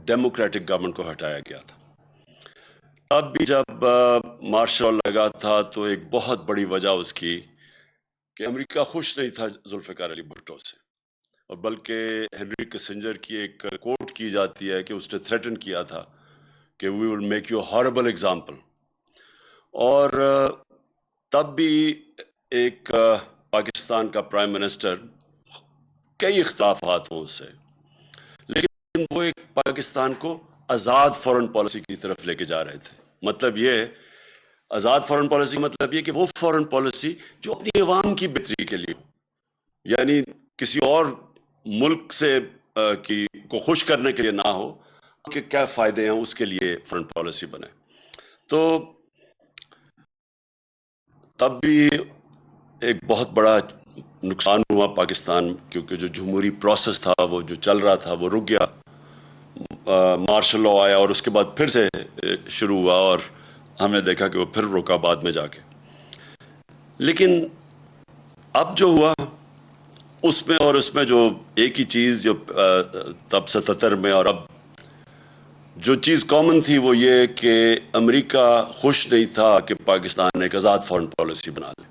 Democratic government کو ہٹایا گیا تھا. اب بھی جب مارشل لا لگا تھا تو ایک بہت بڑی وجہ اس کی کہ امریکہ خوش نہیں تھا ذوالفقار علی بھٹو سے، اور بلکہ ہنری کسنجر کی ایک کوٹ کی جاتی ہے کہ اس نے تھریٹن کیا تھا کہ we will make you horrible example. اور تب بھی ایک پاکستان کا پرائم منسٹر کئی اختلافات ہوں اس سے، لیکن وہ ایک پاکستان کو آزاد فورن پالیسی کی طرف لے کے جا رہے تھے. مطلب یہ آزاد فورن پالیسی مطلب یہ کہ وہ فورن پالیسی جو اپنی عوام کی بہتری کے لیے ہو، یعنی کسی اور ملک سے کو خوش کرنے کے لیے نہ ہو کہ کیا فائدے ہیں اس کے لیے فورن پالیسی بنے. تو تب بھی ایک بہت بڑا نقصان ہوا پاکستان، کیونکہ جو جمہوری پروسیس تھا وہ جو چل رہا تھا وہ رک گیا. مارشل لا آیا اور اس کے بعد پھر سے شروع ہوا، اور ہم نے دیکھا کہ وہ پھر رکا بعد میں جا کے. لیکن اب جو ہوا اس میں جو ایک ہی چیز جو تب 77 میں اور اب جو چیز کامن تھی وہ یہ کہ امریکہ خوش نہیں تھا کہ پاکستان ایک آزاد فورن پالیسی بنا لے.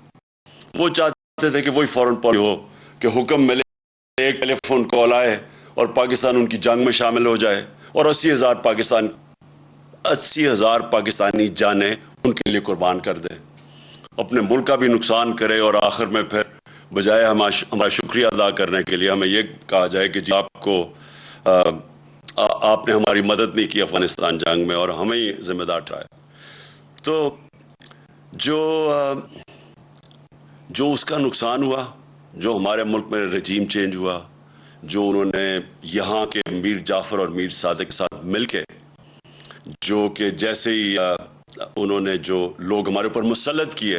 وہ چاہتے تھے کہ وہی فورن پالیسی ہو کہ حکم ملے، ایک ٹیلی فون کال آئے اور پاکستان ان کی جنگ میں شامل ہو جائے، اور 80,000 پاکستانی جانیں ان کے لیے قربان کر دے، اپنے ملک کا بھی نقصان کرے، اور آخر میں پھر بجائے ہمارا شکریہ ادا کرنے کے لیے ہمیں یہ کہا جائے کہ جی آپ نے ہماری مدد نہیں کی افغانستان جنگ میں اور ہمیں ہی ذمہ دار ٹھہرایا. تو جو اس کا نقصان ہوا، جو ہمارے ملک میں رجیم چینج ہوا، جو انہوں نے یہاں کے میر جعفر اور میر صادق کے ساتھ مل کے جو کہ جیسے ہی انہوں نے جو لوگ ہمارے اوپر مسلط کیے،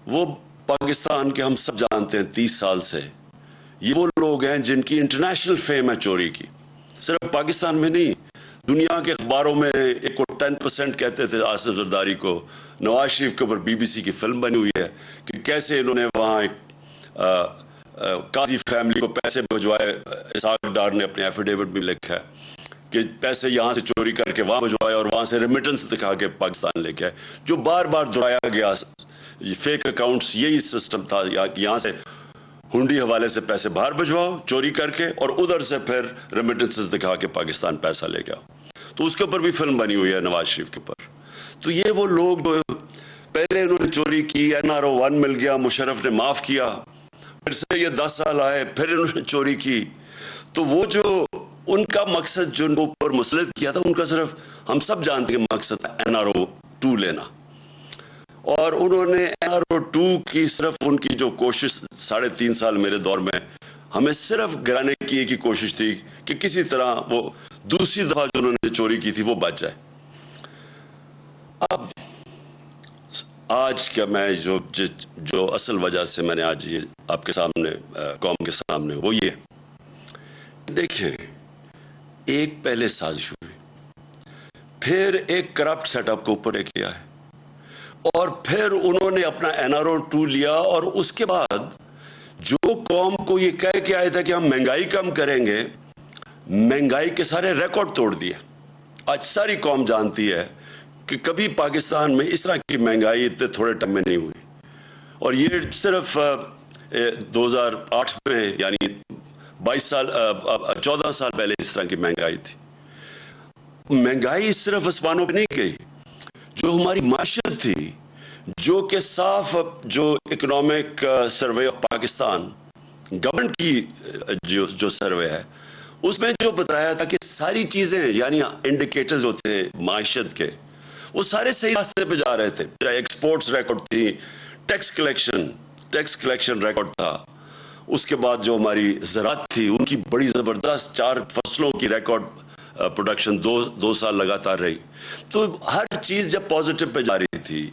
وہ پاکستان کے ہم سب جانتے ہیں 30 سال سے یہ وہ لوگ ہیں جن کی انٹرنیشنل فیم ہے چوری کی. صرف پاکستان میں نہیں، دنیا کے اخباروں میں ایک کو 10% کہتے تھے آصف زرداری کو. نواز شریف کے اوپر BBC کی فلم بنی ہوئی ہے کہ کیسے انہوں نے وہاں ایک قاضی فیملی کو پیسے بھجوائے. اسحاق ڈار نے اپنے ایفیڈیوٹ میں لکھا ہے کہ پیسے یہاں سے چوری کر کے وہاں بھجوائے اور وہاں سے ریمیٹنس دکھا کے پاکستان لے کے آئے. جو بار بار دہرایا گیا فیک اکاؤنٹس، یہی سسٹم تھا، یہاں سے ہنڈی حوالے سے پیسے باہر بھجواؤ چوری کر کے، اور ادھر سے پھر ریمیٹنسز دکھا کے پاکستان پیسہ لے کے آؤ. تو اس کے اوپر بھی فلم بنی ہوئی ہے نواز شریف کے اوپر. تو یہ وہ لوگ جو پہلے انہوں نے چوری کی، NRO 1 مل گیا، مشرف نے معاف کیا، پھر سے یہ 10 سال آئے، پھر انہوں نے چوری کی. تو وہ جو ان کا مقصد جو ان کو اوپر مسلط کیا تھا، ان کا صرف ہم سب جانتے ہیں مقصد تھا NRO 2 لینا. اور انہوں نے NRO 2 کی صرف ان کی جو کوشش 3.5 سال میرے دور میں ہمیں صرف گرانے کی ایک ہی کوشش تھی کہ کسی طرح وہ دوسری دفعہ جو انہوں نے چوری کی تھی وہ بچ جائے. اب آج کا میں جو اصل وجہ سے میں نے آج یہ آپ کے سامنے قوم کے سامنے وہ یہ دیکھیں، ایک پہلے سازش ہوئی، پھر ایک کرپٹ سیٹ اپ کو اوپر کیا ہے، اور پھر انہوں نے اپنا NRO 2 لیا، اور اس کے بعد جو قوم کو یہ کہہ کے آئے تھا کہ ہم مہنگائی کم کریں گے، مہنگائی کے سارے ریکارڈ توڑ دیے. آج ساری قوم جانتی ہے کہ کبھی پاکستان میں اس طرح کی مہنگائی اتنے تھوڑے ٹائم میں نہیں ہوئی، اور یہ صرف 2008 میں یعنی 14 سال پہلے اس طرح کی مہنگائی تھی. مہنگائی صرف آسمانوں پہ نہیں گئی، جو ہماری معیشت تھی، جو کہ صاف جو economic survey of Pakistan government کی جو سروے ہے اس میں جو بتایا تھا کہ ساری چیزیں یعنی انڈیکیٹرز ہوتے ہیں معیشت کے، وہ سارے صحیح راستے پہ جا رہے تھے. ایکسپورٹس ریکارڈ تھی، ٹیکس کلیکشن ریکارڈ تھا، اس کے بعد جو ہماری زراعت تھی ان کی بڑی زبردست 4 فصلوں کی ریکارڈ پروڈکشن 2 سال لگاتار رہی. تو ہر چیز جب پازیٹو پہ جا رہی تھی،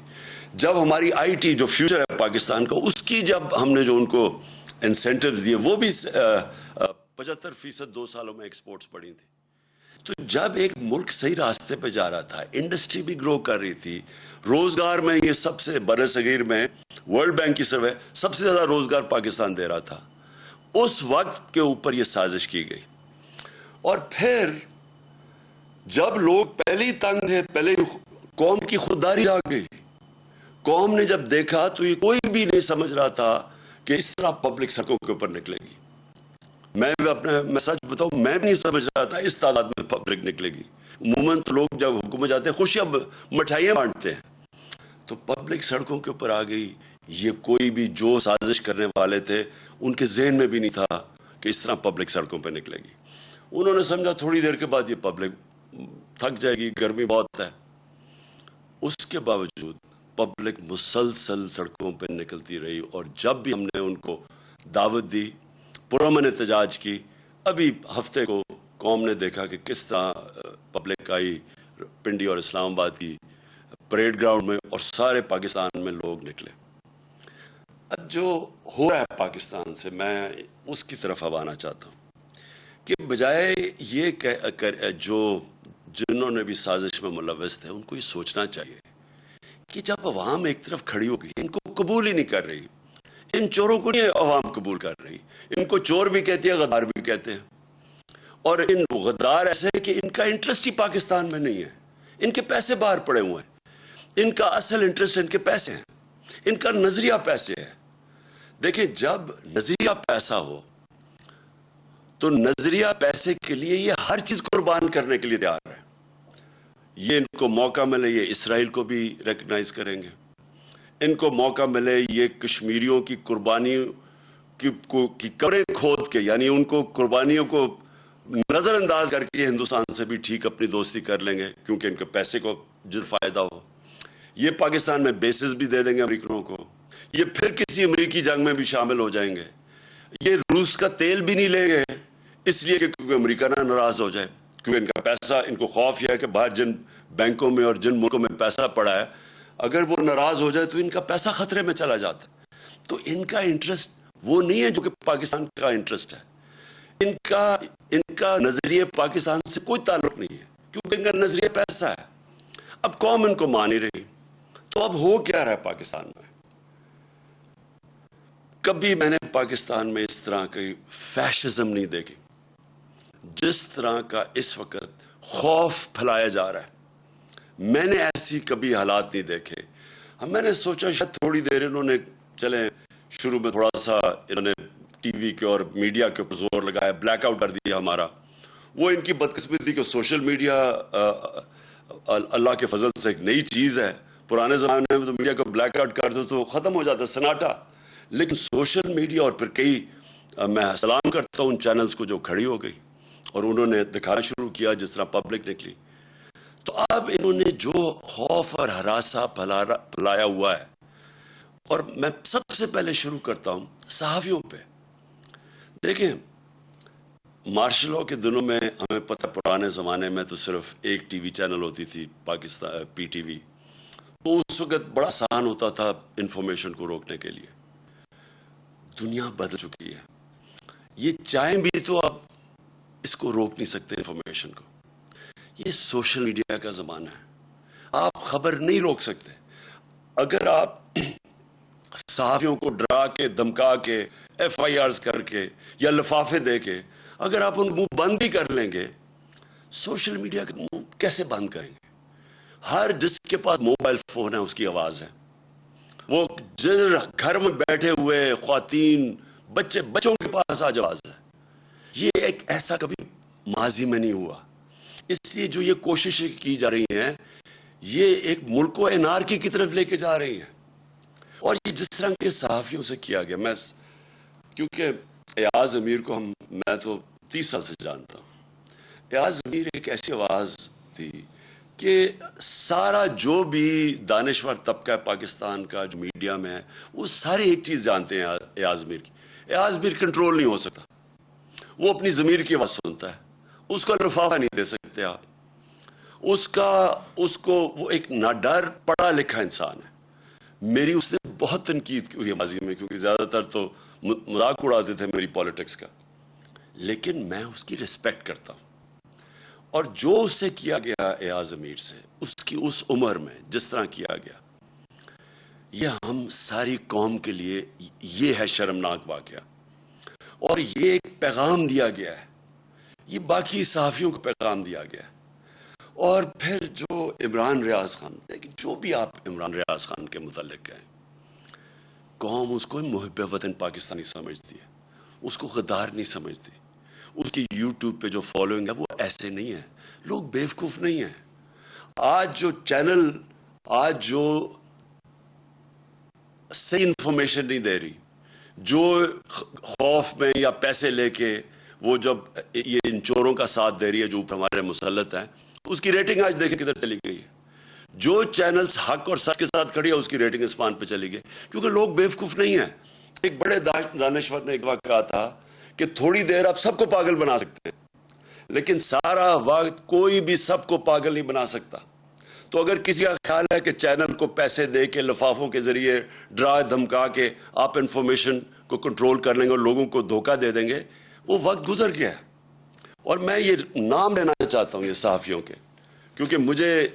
جب ہماری IT جو فیوچر ہے پاکستان کا، اس کی جب ہم نے جو ان کو انسینٹیوز دیے وہ بھی 75% 2 سالوں میں ایکسپورٹس بڑھی تھی. تو جب ایک ملک صحیح راستے پہ جا رہا تھا، انڈسٹری بھی گرو کر رہی تھی، روزگار میں یہ سب سے برصغیر میں ورلڈ بینک کی سروے سب سے زیادہ روزگار پاکستان دے رہا تھا، اس وقت کے اوپر یہ سازش کی گئی. اور پھر جب لوگ پہلے ہی تنگ تھے، پہلے ہی قوم کی خودداری آ گئی. قوم نے جب دیکھا تو یہ کوئی بھی نہیں سمجھ رہا تھا کہ اس طرح پبلک سڑکوں کے اوپر نکلے گی. میں سچ بتاؤں، میں بھی نہیں سمجھ رہا تھا اس تعداد میں پبلک نکلے گی. عموماً تو لوگ جب حکومت جاتے ہیں خوشیاں مٹھائیاں بانٹتے ہیں، تو پبلک سڑکوں کے اوپر آ گئی. یہ کوئی بھی جو سازش کرنے والے تھے ان کے ذہن میں بھی نہیں تھا کہ اس طرح پبلک سڑکوں پہ نکلے گی. انہوں نے سمجھا تھوڑی دیر کے بعد یہ پبلک تھک جائے گی، گرمی بہت ہے. اس کے باوجود پبلک مسلسل سڑکوں پہ نکلتی رہی، اور جب بھی ہم نے ان کو دعوت دی، پرامن احتجاج کی. ابھی ہفتے کو قوم نے دیکھا کہ کس طرح پبلک آئی پنڈی اور اسلام آباد کی پریڈ گراؤنڈ میں، اور سارے پاکستان میں لوگ نکلے. اب جو ہو رہا ہے پاکستان سے، میں اس کی طرف اب آنا چاہتا ہوں کہ بجائے یہ جو جنہوں نے بھی سازش میں ملوث تھے ان کو یہ سوچنا چاہیے کہ جب عوام ایک طرف کھڑی ہو گئی، ان کو قبول ہی نہیں کر رہی، ان چوروں کو نہیں عوام قبول کر رہی، ان کو چور بھی کہتی ہے، غدار بھی کہتے ہیں. اور ان غدار ایسے ہیں کہ ان کا انٹرسٹ ہی پاکستان میں نہیں ہے، ان کے پیسے باہر پڑے ہوئے ہیں. ان کا اصل انٹرسٹ ان کے پیسے ہیں، ان کا نظریہ پیسے ہے. دیکھیں، جب نظریہ پیسہ ہو تو نظریہ پیسے کے لیے یہ ہر چیز قربان کرنے کے لیے تیار ہے. یہ ان کو موقع ملے یہ اسرائیل کو بھی ریکگنائز کریں گے، ان کو موقع ملے یہ کشمیریوں کی قربانیوں کی قبریں کھود کے، یعنی ان کو قربانیوں کو نظر انداز کر کے ہندوستان سے بھی ٹھیک اپنی دوستی کر لیں گے، کیونکہ ان کے پیسے کو جو فائدہ ہو. یہ پاکستان میں بیسز بھی دے دیں گے امریکنوں کو، یہ پھر کسی امریکی جنگ میں بھی شامل ہو جائیں گے. یہ روس کا تیل بھی نہیں لیں گے اس لیے کہ کیونکہ امریکہ نہ ناراض ہو جائے، کیونکہ ان کا پیسہ، ان کو خوف یہ ہے کہ باہر جن بینکوں میں اور جن ملکوں میں پیسہ پڑا ہے، اگر وہ ناراض ہو جائے تو ان کا پیسہ خطرے میں چلا جاتا ہے. تو ان کا انٹرسٹ وہ نہیں ہے جو کہ پاکستان کا انٹرسٹ ہے. ان کا نظریہ پاکستان سے کوئی تعلق نہیں ہے، کیونکہ ان کا نظریہ پیسہ ہے. اب قوم ان کو مان ہی رہی، تو اب ہو کیا رہا ہے پاکستان میں؟ کبھی میں نے پاکستان میں اس طرح کی فیشزم نہیں دیکھی جس طرح کا اس وقت خوف پھیلایا جا رہا ہے. میں نے ایسی کبھی حالات نہیں دیکھے. میں نے سوچا شاید تھوڑی دیر انہوں نے چلیں، شروع میں تھوڑا سا انہوں نے ٹی وی کے اور میڈیا کے اوپر زور لگایا، بلیک آؤٹ کر دیا ہمارا. وہ ان کی بدقسمتی کہ سوشل میڈیا اللہ کے فضل سے ایک نئی چیز ہے. پرانے زمانے میں تو میڈیا کو بلیک آؤٹ کر دو تو ختم ہو جاتا سناٹا، لیکن سوشل میڈیا اور پھر میں سلام کرتا ہوں ان چینلز کو جو کھڑی ہو گئی اور انہوں نے دکھانا شروع کیا جس طرح پبلک نکلی. تو اب انہوں نے جو خوف اور ہراساں پھیلایا ہوا ہے، اور میں سب سے پہلے شروع کرتا ہوں صحافیوں پہ. دیکھیں، مارشل لاء کے دنوں میں ہمیں پتہ، پرانے زمانے میں تو صرف ایک ٹی وی چینل ہوتی تھی، پاکستان پی ٹی وی. تو اس وقت بڑا آسان ہوتا تھا انفارمیشن کو روکنے کے لیے. دنیا بدل چکی ہے، یہ چاہیں بھی تو آپ اس کو روک نہیں سکتے انفارمیشن کو. یہ سوشل میڈیا کا زمانہ ہے، آپ خبر نہیں روک سکتے. اگر آپ صحافیوں کو ڈرا کے، دھمکا کے، ایف آئی آرز کر کے یا لفافے دے کے اگر آپ ان منہ بند بھی کر لیں گے، سوشل میڈیا کے منہ کیسے بند کریں گے؟ ہر جس کے پاس موبائل فون ہے اس کی آواز ہے. وہ گھر میں بیٹھے ہوئے خواتین، بچوں کے پاس آج آواز ہے. یہ ایک ایسا کبھی ماضی میں نہیں ہوا. اس لیے جو یہ کوششیں کی جا رہی ہیں، یہ ایک ملک کو انارکی کی طرف لے کے جا رہی ہیں. اور یہ جس طرح کے صحافیوں سے کیا گیا، کیونکہ ایاز امیر کو میں تو 30 سال سے جانتا ہوں. ایاز امیر ایک ایسی آواز تھی کہ سارا جو بھی دانشور طبقہ ہے پاکستان کا جو میڈیا میں ہے، وہ سارے ایک چیز جانتے ہیں ایاز امیر کی. ایاز امیر کنٹرول نہیں ہو سکتا، وہ اپنی ضمیر کی آواز سنتا ہے، اس کو لفافہ نہیں دے سکتے آپ. وہ ایک ناڈر پڑھا لکھا انسان ہے. میری اس نے بہت تنقید کی ہوئی ہے ماضی میں، کیونکہ زیادہ تر تو مذاق اڑاتے تھے میری پالیٹکس کا، لیکن میں اس کی ریسپیکٹ کرتا ہوں. اور جو اسے کیا گیا ایاز امیر سے، اس عمر میں جس طرح کیا گیا، یہ ہم ساری قوم کے لیے یہ ہے شرمناک واقعہ. اور یہ ایک پیغام دیا گیا ہے، یہ باقی صحافیوں کو پیغام دیا گیا ہے. اور پھر جو عمران ریاض خان، لیکن جو بھی آپ عمران ریاض خان کے متعلق کہیں، قوم اس کو محب وطن پاکستانی سمجھتی ہے، اس کو غدار نہیں سمجھتی. اس کی یوٹیوب پہ جو فالوئنگ ہے وہ ایسے نہیں ہے. لوگ بیوقوف نہیں ہیں. آج جو چینل، آج جو صحیح انفارمیشن نہیں دے رہی، جو خوف میں یا پیسے لے کے وہ جب یہ ان چوروں کا ساتھ دے رہی ہے جو اوپر ہمارے مسلط ہیں، اس کی ریٹنگ آج دیکھیں کدھر چلی گئی ہے. جو چینلز حق اور سچ کے ساتھ کھڑی ہے اس کی ریٹنگ اسمان پہ چلی گئی، کیونکہ لوگ بیوقوف نہیں ہیں. ایک بڑے دانشور نے ایک وقت کہا تھا کہ تھوڑی دیر آپ سب کو پاگل بنا سکتے ہیں، لیکن سارا وقت کوئی بھی سب کو پاگل نہیں بنا سکتا. تو اگر کسی کا خیال ہے کہ چینل کو پیسے دے کے، لفافوں کے ذریعے ڈرا دھمکا کے آپ انفارمیشن کو کنٹرول کر لیں گے اور لوگوں کو دھوکہ دے دیں گے، وہ وقت گزر گیا ہے. اور میں یہ نام لینا چاہتا ہوں یہ صحافیوں کے، کیونکہ مجھے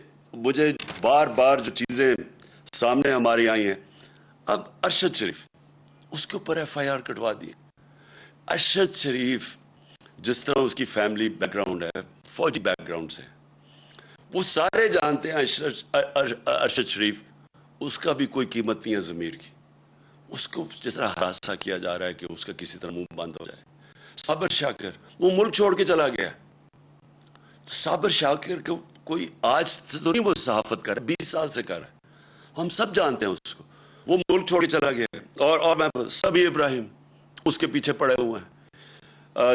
بار بار جو چیزیں سامنے ہماری آئی ہیں. اب ارشد شریف، اس کے اوپر ایف آئی آر کٹوا دی. ارشد شریف جس طرح اس کی فیملی بیک گراؤنڈ ہے، فوجی بیک گراؤنڈ سے، وہ سارے جانتے ہیں ارشد شریف، اس کا بھی کوئی قیمت نہیں ہے ضمیر کی. اس کو جس طرح ہراساں کیا جا رہا ہے کہ اس کا کسی طرح منہ بند ہو جائے. صابر شاکر وہ ملک چھوڑ کے چلا گیا. صابر شاکر کو کوئی آج سے تو نہیں وہ صحافت کر رہا ہے، 20 سال سے کر رہا ہے، ہم سب جانتے ہیں اس کو. وہ ملک چھوڑ کے چلا گیا. اور میں سبھی ابراہیم اس کے پیچھے پڑے ہوئے ہیں.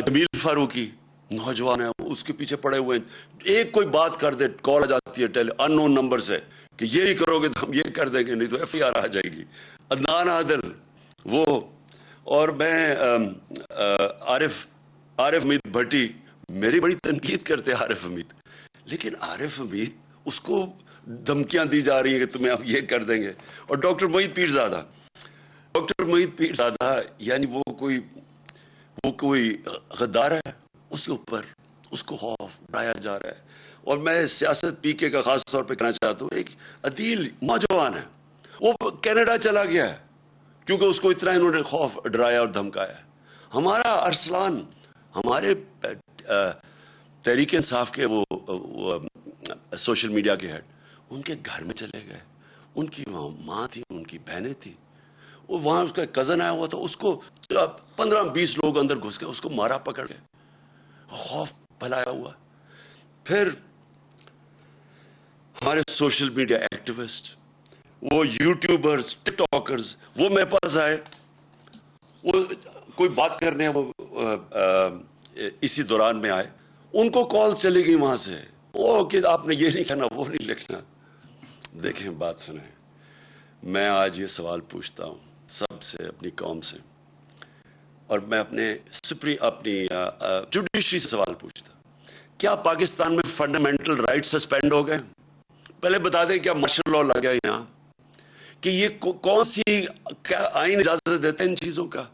جمیل فاروقی نوجوان ہے، اس کے پیچھے پڑے ہوئے ہیں. ایک کوئی بات کر دے، کال آ جاتی ہے ان نون نمبر سے کہ یہ نہیں کرو گے تو ہم یہ کر دیں گے، نہیں تو ایف آئی آر آ جائے گی. عدنان عادل وہ، اور میں عارف حمید بھٹی، میری بڑی تنقید کرتے ہیں عارف حمید، لیکن عارف حمید اس کو دھمکیاں دی جا رہی ہیں کہ تمہیں اب یہ کر دیں گے. اور ڈاکٹر معید پیر زادہ یعنی وہ کوئی غدار ہے، اس کے اوپر اس کو خوف ڈرایا جا رہا ہے. اور میں سیاست پی کے کا خاص طور پہ کہنا چاہتا ہوں، ایک عدیل نوجوان ہے، وہ کینیڈا چلا گیا ہے کیونکہ اس کو اتنا انہوں نے خوف ڈرایا اور دھمکایا. ہمارا ارسلان، ہمارے تحریک انصاف کے وہ سوشل میڈیا کے ہیڈ، ان کے گھر میں چلے گئے. ان کی ماں تھی، ان کی بہنیں تھی، وہ وہاں اس کا کزن آیا ہوا تھا، اس کو 15-20 لوگ اندر گھس گئے، اس کو مارا پکڑ کے، خوف پھیلایا ہوا. پھر ہمارے سوشل میڈیا ایکٹیوسٹ، وہ یوٹیوبرز، ٹک ٹاکرز، وہ میرے پاس آئے، وہ کوئی بات کرنے وہ اسی دوران میں آئے، ان کو کال چلی گئی وہاں سے، وہ کہ آپ نے یہ نہیں کہنا، وہ نہیں لکھنا. دیکھیں بات سنیں، میں آج یہ سوال پوچھتا ہوں سب سے، اپنی قوم سے، اور میں اپنی جوڈیشری سے سوال پوچھتا ہوں، کیا پاکستان میں فنڈامنٹل رائٹ سسپینڈ ہو گئے؟ پہلے بتا دیں کیا مارشل لاء لگ گیا یہاں؟ کہ یہ کون سی آئین اجازت دیتے ہیں ان چیزوں کا؟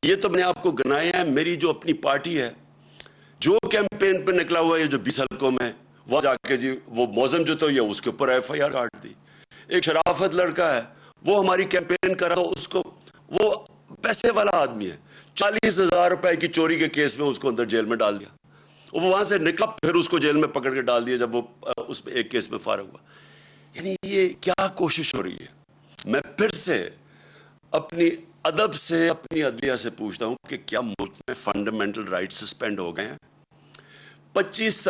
یہ تو میں نے آپ کو گنایا ہے. میری جو اپنی پارٹی ہے، جو کیمپین پہ نکلا ہوا ہے جو 20 حلقوں میں، وہ جا کے جی وہ موزم جو تو یہ اس کے اوپر ایف آئی آر کاٹ دی. ایک شرافت لڑکا ہے، وہ ہماری کیمپین کر رہا تھا، اس کو، وہ پیسے والا آدمی ہے، 40,000 روپے کی چوری کے کیس میں اس کو اندر جیل میں ڈال دیا. وہ وہاں سے نکلا، پھر اس کو جیل میں پکڑ کے ڈال دیا جب وہ اس پہ ایک کیس میں فارغ ہوا. یعنی یہ کیا کوشش ہو رہی ہے؟ میں پھر سے اپنی ادب سے، اپنی عدلیہ سے پوچھتا ہوں کہ کیا ملک میں فنڈامنٹل رائٹ سسپینڈ ہو گئے ہیں؟ 25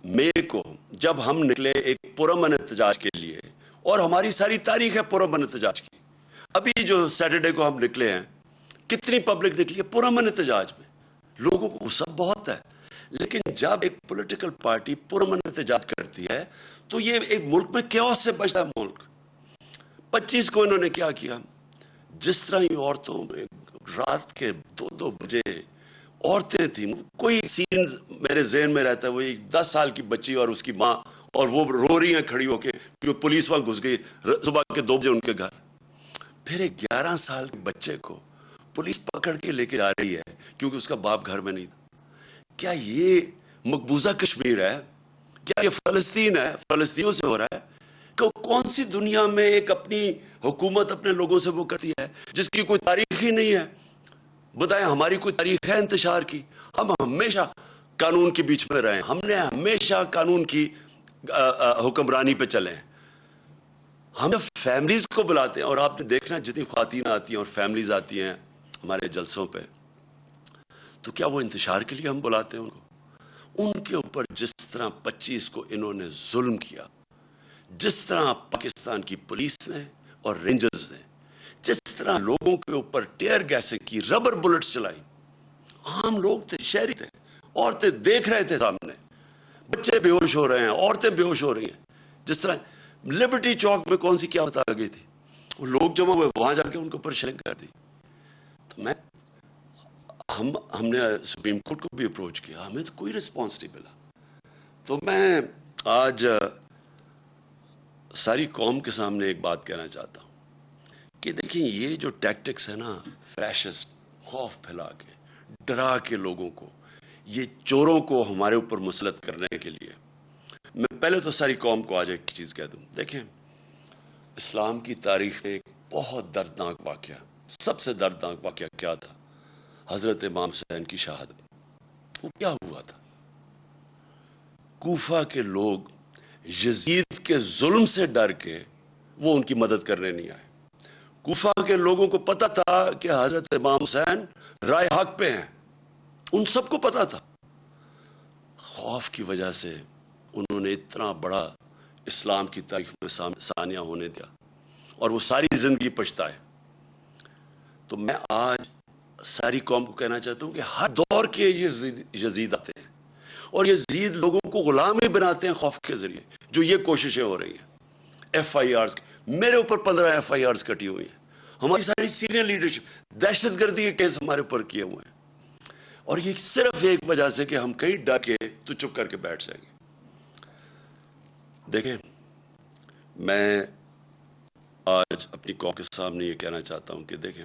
مئی کو جب ہم نکلے ایک پرامن احتجاج کے لیے، اور ہماری ساری تاریخ ہے پرامن احتجاج کی. ابھی جو سیٹرڈے کو ہم نکلے ہیں، کتنی پبلک نکلی ہے پرامن احتجاج میں؟ لوگوں کو غصہ بہت ہے، لیکن جب ایک پولیٹیکل پارٹی پرامن احتجاج کرتی ہے تو یہ ایک ملک میں کیوس سے بچتا ہے ملک. 25 کو انہوں نے کیا کیا؟ جس طرح یہ عورتوں میں رات کے 2 بجے عورتیں تھیں، کوئی سین میرے ذہن میں رہتا ہے، وہ ایک 10 سال کی بچی اور اس کی ماں، اور وہ رو رہی ہیں کھڑی ہو کے کیونکہ پولیس وہاں گھس گئی صبح کے 2 بجے ان کے گھر. پھر ایک 11 سال کے بچے کو پولیس پکڑ کے لے کے جا رہی ہے کیونکہ اس کا باپ گھر میں نہیں تھا. کیا یہ مقبوضہ کشمیر ہے؟ کیا یہ فلسطین ہے؟ فلسطینیوں سے ہو رہا ہے؟ کہ کون سی دنیا میں ایک اپنی حکومت اپنے لوگوں سے وہ کرتی ہے جس کی کوئی تاریخ ہی نہیں ہے؟ بتائیں، ہماری کوئی تاریخ ہے انتشار کی؟ ہم ہمیشہ قانون کے بیچ میں رہے ہیں, ہم نے ہمیشہ قانون کی حکمرانی پہ چلے ہیں. ہم فیملیز کو بلاتے ہیں, اور آپ نے دیکھنا جتنی خواتین آتی ہیں اور فیملیز آتی ہیں ہمارے جلسوں پہ, تو کیا وہ انتشار کے لیے ہم بلاتے ہیں ان کو؟ ان کے اوپر جس طرح 25 کو انہوں نے ظلم کیا, جس طرح پاکستان کی پولیس نے اور رینجرز نے جس طرح لوگوں کے اوپر ٹیئر گیسیں کی, ربر بلٹس چلائی, عام لوگ تھے, شہری تھے, عورتیں دیکھ رہے تھے سامنے, بچے بے ہوش ہو رہے ہیں, عورتیں بے ہوش ہو رہی ہیں. جس طرح لبرٹی چوک میں کون سی کیا بتا گئی تھی, وہ لوگ جمع ہوئے, وہاں جا کے ان کے اوپر شیلنگ کر دی. تو ہم نے سپریم کورٹ کو بھی اپروچ کیا, ہمیں تو کوئی رسپانس نہیں ملا. تو میں آج ساری قوم کے سامنے ایک بات کہنا چاہتا ہوں کہ دیکھیں یہ جو ٹیکٹکس ہے نا, فیشسٹ, خوف پھیلا کے, ڈرا کے لوگوں کو, یہ چوروں کو ہمارے اوپر مسلط کرنے کے لیے, میں پہلے تو ساری قوم کو آج ایک چیز کہہ دوں. دیکھیں اسلام کی تاریخ میں ایک بہت دردناک واقعہ, سب سے دردناک واقعہ کیا تھا؟ حضرت امام حسین کی شہادت. وہ کیا ہوا تھا؟ کوفہ کے لوگ یزید کے ظلم سے ڈر کے وہ ان کی مدد کرنے نہیں آئے. کوفہ کے لوگوں کو پتا تھا کہ حضرت امام حسین رائے حق پہ ہیں, ان سب کو پتا تھا. خوف کی وجہ سے انہوں نے اتنا بڑا اسلام کی تاریخ میں ثانیہ ہونے دیا, اور وہ ساری زندگی پچھتائے. تو میں آج ساری قوم کو کہنا چاہتا ہوں کہ ہر دور کے یزید آتے ہیں, اور یزید لوگوں کو غلام ہی بناتے ہیں خوف کے ذریعے. جو یہ کوششیں ہو رہی ہیں, ایف آئی آرز, میرے اوپر 15 ایف آئی آرز کٹی ہوئی ہیں, ہماری ساری سینئر لیڈرشپ, دہشت گردی کے کیس ہمارے اوپر کیے ہوئے ہیں, اور یہ صرف ایک وجہ سے کہ ہم کہیں ڈر کے تو چپ کر کے بیٹھ جائیں گے. دیکھیں میں آج اپنی قوم کے سامنے یہ کہنا چاہتا ہوں کہ دیکھیں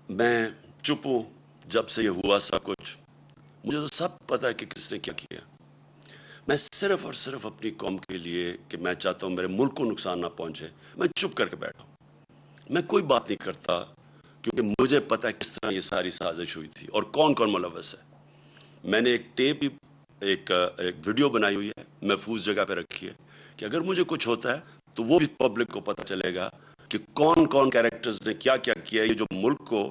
میں چپ ہوں جب سے یہ ہوا سب کچھ, مجھے تو سب پتہ ہے کہ کس نے کیا کیا. میں صرف اور صرف اپنی قوم کے لیے کہ میں چاہتا ہوں میرے ملک کو نقصان نہ پہنچے, میں چپ کر کے بیٹھا ہوں. میں کوئی بات نہیں کرتا کیونکہ مجھے پتہ ہے کس طرح یہ ساری سازش ہوئی تھی اور کون کون ملوث ہے. میں نے ایک ٹیپ, ایک ویڈیو بنائی ہوئی ہے, محفوظ جگہ پہ رکھی ہے, کہ اگر مجھے کچھ ہوتا ہے تو وہ بھی پبلک کو پتہ چلے گا کہ کون کون کیریکٹرز نے کیا کیا کیا. یہ جو ملک کو,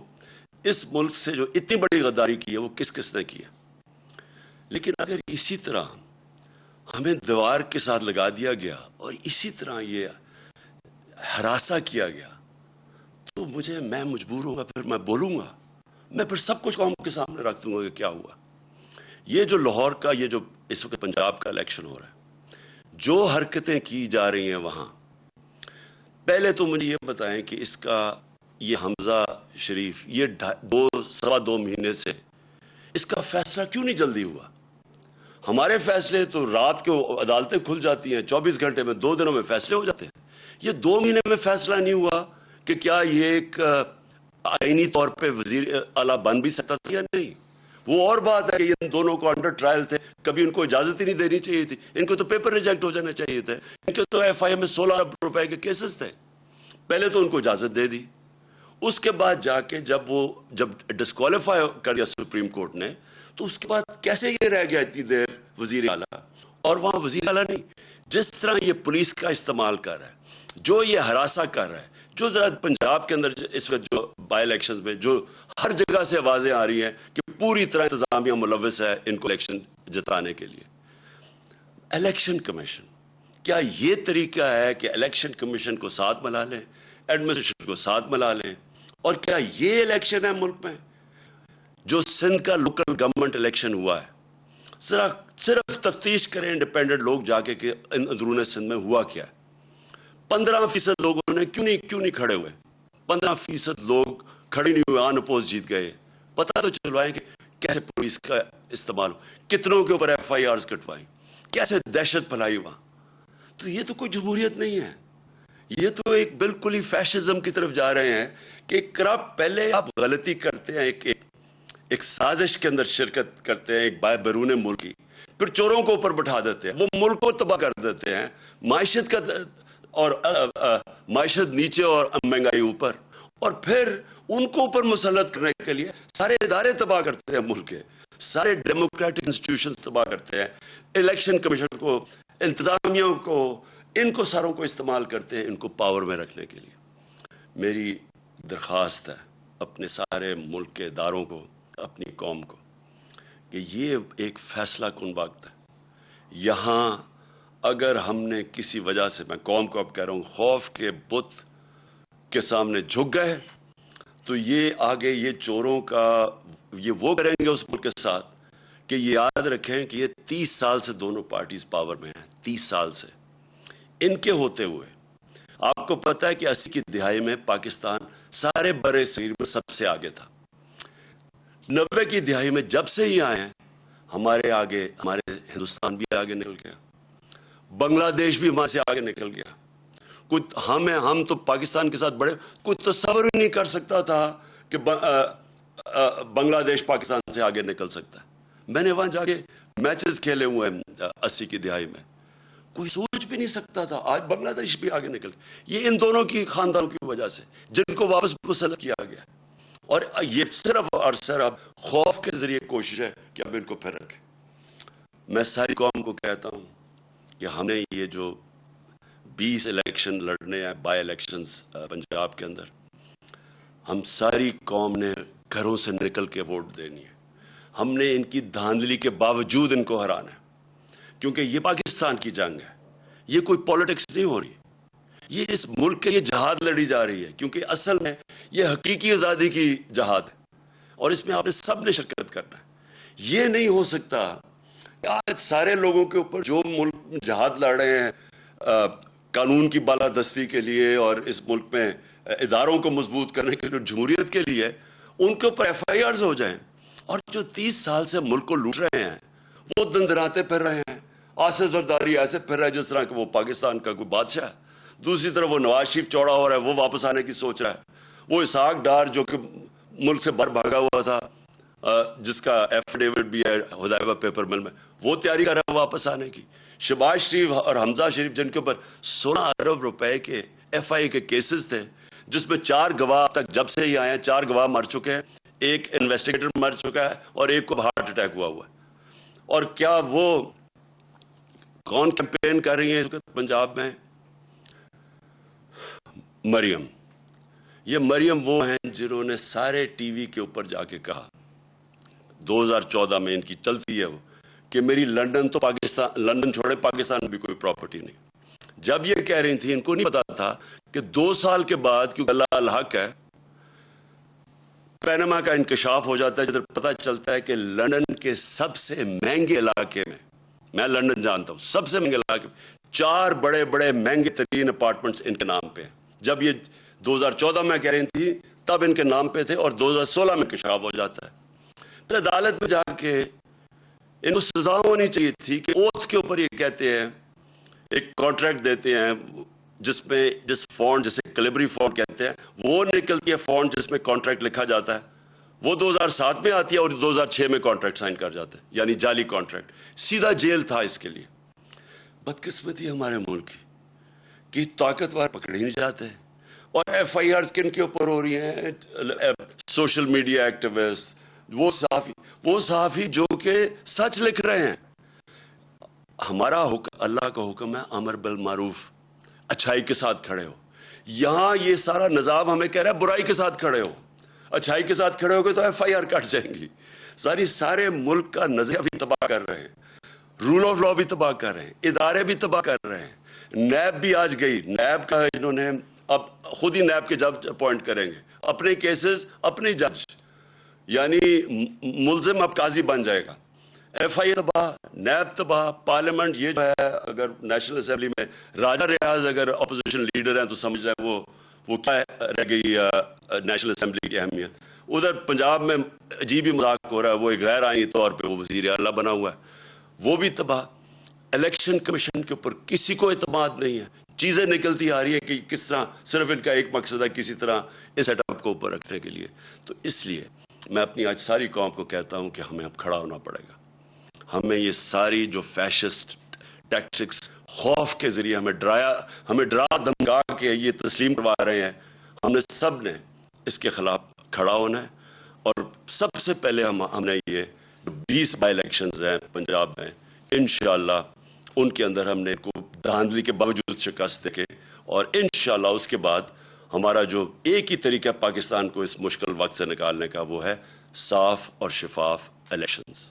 اس ملک سے جو اتنی بڑی غداری کی ہے وہ کس کس نے کی ہے. لیکن اگر اسی طرح ہمیں دیوار کے ساتھ لگا دیا گیا اور اسی طرح یہ ہراساں کیا گیا تو میں مجبور ہوں گا, پھر میں بولوں گا, میں پھر سب کچھ قوم کے سامنے رکھ دوں گا کہ کیا ہوا. یہ جو لاہور کا, یہ جو اس وقت پنجاب کا الیکشن ہو رہا ہے, جو حرکتیں کی جا رہی ہیں وہاں, پہلے تو مجھے یہ بتائیں کہ اس کا یہ حمزہ شریف یہ 2.25 مہینے سے اس کا فیصلہ کیوں نہیں جلدی ہوا؟ ہمارے فیصلے تو رات کو عدالتیں کھل جاتی ہیں, 24 گھنٹے میں 2 دنوں میں فیصلے ہو جاتے ہیں. یہ 2 مہینے میں فیصلہ نہیں ہوا کہ کیا یہ ایک آئینی طور پہ وزیر اعلیٰ بن بھی سکتا تھا یا نہیں. وہ اور بات ہے کہ ان دونوں کو انڈر ٹرائل تھے, کبھی ان کو اجازت ہی نہیں دینی چاہیے تھی, ان کو تو پیپر ریجیکٹ ہو جانا چاہیے تھے. ان کے تو ایف آئی ایم میں 16 ارب روپے کے کیسز تھے, پہلے تو ان کو اجازت دے دی. اس کے بعد جا کے جب ڈسکوالیفائی کر دیا سپریم کورٹ نے, تو اس کے بعد کیسے یہ رہ گیا اتنی دیر وزیر اعلیٰ؟ اور وہاں وزیر اعلیٰ نہیں, جس طرح یہ پولیس کا استعمال کر رہا ہے, جو یہ ہراساں کر رہا ہے, جو ذرا پنجاب کے اندر اس وقت جو بائی الیکشنز میں جو ہر جگہ سے آوازیں آ رہی ہیں کہ پوری طرح انتظامیہ ملوث ہے ان کو الیکشن جتانے کے لیے. الیکشن کمیشن, کیا یہ طریقہ ہے کہ الیکشن کمیشن کو ساتھ ملا لیں, ایڈمنسٹریشن کو ساتھ ملا لیں؟ اور کیا یہ الیکشن ہے ملک میں؟ جو سندھ کا لوکل گورنمنٹ الیکشن ہوا ہے, ذرا صرف تفتیش کریں انڈیپینڈنٹ لوگ جا کے کہ اندرون سندھ میں ہوا کیا ہے. 15% لوگوں نے کیوں نہیں کھڑے ہوئے؟ 15% لوگ کھڑے نہیں ہوئے, آن اپوز جیت گئے. پتہ تو چلوائیں کہ کیسے پولیس کا استعمال, کتنوں کے اوپر ایف آئی آرز کٹوائی, کیسے دہشت پھیلائی وہاں. تو یہ تو کوئی جمہوریت نہیں ہے, یہ تو ایک بالکل ہی فیشزم کی طرف جا رہے ہیں کہ پہلے آپ غلطی کرتے ہیں, ایک سازش کے اندر شرکت کرتے ہیں ایک بیرون ملک کی, پھر چوروں کو اوپر بٹھا دیتے ہیں, وہ ملک کو تباہ کر دیتے ہیں, معیشت کا اور معیشت نیچے اور مہنگائی اوپر, اور پھر ان کو اوپر مسلط کرنے کے لیے سارے ادارے تباہ کرتے ہیں ملک کے. سارے ڈیموکریٹک انسٹیٹیوشنز تباہ کرتے ہیں، الیکشن کمیشن کو، انتظامیہ کو، ان کو ساروں کو استعمال کرتے ہیں ان کو پاور میں رکھنے کے لیے۔ میری درخواست ہے اپنے سارے ملک کے اداروں کو، اپنی قوم کو، کہ یہ ایک فیصلہ کن وقت ہے۔ یہاں اگر ہم نے کسی وجہ سے، میں قوم کو اب کہہ رہا ہوں، خوف کے بت کے سامنے جھک گئے تو یہ آگے یہ چوروں کا یہ وہ کریں گے اس ملک کے ساتھ کہ یہ یاد رکھیں کہ یہ 30 سال سے دونوں پارٹیز پاور میں ہیں، 30 سال سے ان کے ہوتے ہوئے۔ آپ کو پتہ ہے کہ 80 کی دہائی میں پاکستان سارے برے صغیر میں سب سے آگے تھا۔ 90 کی دہائی میں جب سے ہی آئے ہیں ہمارے آگے، ہمارے ہندوستان بھی آگے نکل گیا، بنگلہ دیش بھی وہاں سے آگے نکل گیا۔ ہم تو پاکستان کے ساتھ بڑے، کوئی تصور ہی نہیں کر سکتا تھا کہ بنگلہ دیش پاکستان سے آگے نکل سکتا ہے۔ میں نے وہاں جا کے میچز کھیلے ہوئے ہیں 80 کی دہائی میں، کوئی سوچ بھی نہیں سکتا تھا۔ آج بنگلہ دیش بھی آگے نکل گیا، یہ ان دونوں کی خاندانوں کی وجہ سے جن کو واپس مسلط کیا گیا، اور یہ صرف اور صرف خوف کے ذریعے کوشش ہے کہ اب ان کو پھر رکھیں۔ میں ساری قوم کو کہتا ہوں کہ ہم نے یہ جو 20 الیکشن لڑنے ہیں، بائی الیکشنز پنجاب کے اندر، ہم ساری قوم نے گھروں سے نکل کے ووٹ دینی ہے۔ ہم نے ان کی دھاندلی کے باوجود ان کو ہرانا ہے، کیونکہ یہ پاکستان کی جنگ ہے، یہ کوئی پولیٹکس نہیں ہو رہی، یہ اس ملک کے لیے جہاد لڑی جا رہی ہے، کیونکہ اصل میں یہ حقیقی آزادی کی جہاد ہے، اور اس میں آپ نے سب نے شرکت کرنا ہے۔ یہ نہیں ہو سکتا کہ آج سارے لوگوں کے اوپر جو ملک جہاد لڑ رہے ہیں قانون کی بالادستی کے لیے اور اس ملک میں اداروں کو مضبوط کرنے کے لیے، جمہوریت کے لیے، ان کے اوپر ایف آئی آرز ہو جائیں، اور جو 30 سال سے ملک کو لوٹ رہے ہیں وہ دندراتے پھر رہے ہیں، آصف زرداری ایسے پھر رہا ہے جس طرح کہ وہ پاکستان کا کوئی بادشاہ ہے، دوسری طرف وہ نواز شریف چوڑا ہو رہا ہے، وہ واپس آنے کی سوچ رہا ہے، وہ اسحاق ڈار جو کہ ملک سے باہر بھاگا ہوا تھا، جس کا ایفیڈیوٹ بھی ہے حذیفہ پیپر مل میں، وہ تیاری کر رہا ہے واپس آنے کی، شہباز شریف اور حمزہ شریف جن کے اوپر 16 ارب روپے کے ایف آئی کے کیسز تھے، جس میں 4 گواہ تک جب سے ہی آئے ہیں 4 گواہ مر چکے ہیں، ایک انویسٹیگیٹر مر چکا ہے اور ایک کو ہارٹ اٹیک ہوا ہے۔ اور کیا وہ کون کیمپین کر رہی ہیں پنجاب میں؟ مریم، یہ مریم وہ ہیں جنہوں نے سارے ٹی وی کے اوپر جا کے کہا 2014 میں، ان کی چلتی ہے وہ، کہ میری لندن تو پاکستان، لندن چھوڑے پاکستان بھی کوئی پراپرٹی نہیں۔ جب یہ کہہ رہی تھی ان کو نہیں پتا تھا کہ 2 سال کے بعد، کیونکہ اللہ الحق ہے، پینما کا انکشاف ہو جاتا ہے، جدھر پتہ چلتا ہے کہ لندن کے سب سے مہنگے علاقے میں لندن جانتا ہوں، سب سے مہنگے علاقے میں 4 بڑے بڑے مہنگے ترین اپارٹمنٹس ان کے نام پہ ہیں۔ جب یہ 2014 میں کہہ رہی تھی تب ان کے نام پہ تھے، اور 2016 میں انکشاف ہو جاتا ہے۔ پھر عدالت میں جا کے ان کو سزا ہونی چاہیے تھی کہ اوتھ کے اوپر یہ کہتے ہیں، ایک کانٹریکٹ دیتے ہیں جس میں جس فونٹ، جسے کلیبری فونٹ کہتے ہیں، وہ نکلتی ہے فونٹ جس میں کانٹریکٹ لکھا جاتا ہے، وہ 2007 میں آتی ہے اور 2006 میں کانٹریکٹ سائن کر جاتا ہے، یعنی جعلی کانٹریکٹ، سیدھا جیل تھا اس کے لیے۔ بدقسمتی ہمارے ملک کی کہ طاقتور پکڑے نہیں جاتے، اور ایف آئی آرز کن کے اوپر ہو رہی ہیں؟ سوشل میڈیا ایکٹیوسٹ، وہ صحافی جو کہ سچ لکھ رہے ہیں۔ ہمارا حکم، اللہ کا حکم ہے امر بالمعروف، اچھائی کے ساتھ کھڑے ہو۔ یہاں یہ سارا نظام ہمیں کہہ رہا ہے برائی کے ساتھ کھڑے ہو، اچھائی کے ساتھ کھڑے ہو گے تو ایف آئی آر کٹ جائیں گی۔ سارے ملک کا نظریہ بھی تباہ کر رہے ہیں، رول آف لا بھی تباہ کر رہے ہیں، ادارے بھی تباہ کر رہے ہیں۔ نیب بھی آج گئی، نیب کا انہوں نے اب خود ہی نیب کے جج اپوائنٹ کریں گے، اپنے کیسز اپنے جج، یعنی ملزم اب قاضی بن جائے گا۔ ایف آئی تباہ، نیب تباہ، پارلیمنٹ یہ جو ہے، اگر نیشنل اسمبلی میں راجہ ریاض اگر اپوزیشن لیڈر ہیں تو سمجھ رہے ہیں وہ کیا رہ گئی نیشنل اسمبلی کی اہمیت۔ ادھر پنجاب میں عجیب ہی مذاق ہو رہا ہے، وہ ایک غیر آئینی طور پہ وہ وزیر اعلیٰ بنا ہوا ہے، وہ بھی تباہ۔ الیکشن کمیشن کے اوپر کسی کو اعتماد نہیں ہے، چیزیں نکلتی آ رہی ہیں کہ کس طرح صرف ان کا ایک مقصد ہے کسی طرح اس سیٹ اپ کو اوپر رکھنے کے لیے۔ تو اس لیے میں اپنی آج ساری قوم کو کہتا ہوں کہ ہمیں اب کھڑا ہونا پڑے گا۔ ہمیں یہ ساری جو فیشسٹ ٹیکٹکس خوف کے ذریعے ہمیں ڈرا دھمکا کے یہ تسلیم کروا رہے ہیں، ہم نے سب نے اس کے خلاف کھڑا ہونا ہے، اور سب سے پہلے ہم نے یہ 20 بائی الیکشنز ہیں پنجاب میں، انشاءاللہ ان کے اندر ہم نے ان کو دھاندلی کے باوجود شکست دے کے، اور انشاءاللہ اس کے بعد ہمارا جو ایک ہی طریقہ پاکستان کو اس مشکل وقت سے نکالنے کا وہ ہے صاف اور شفاف الیکشنز.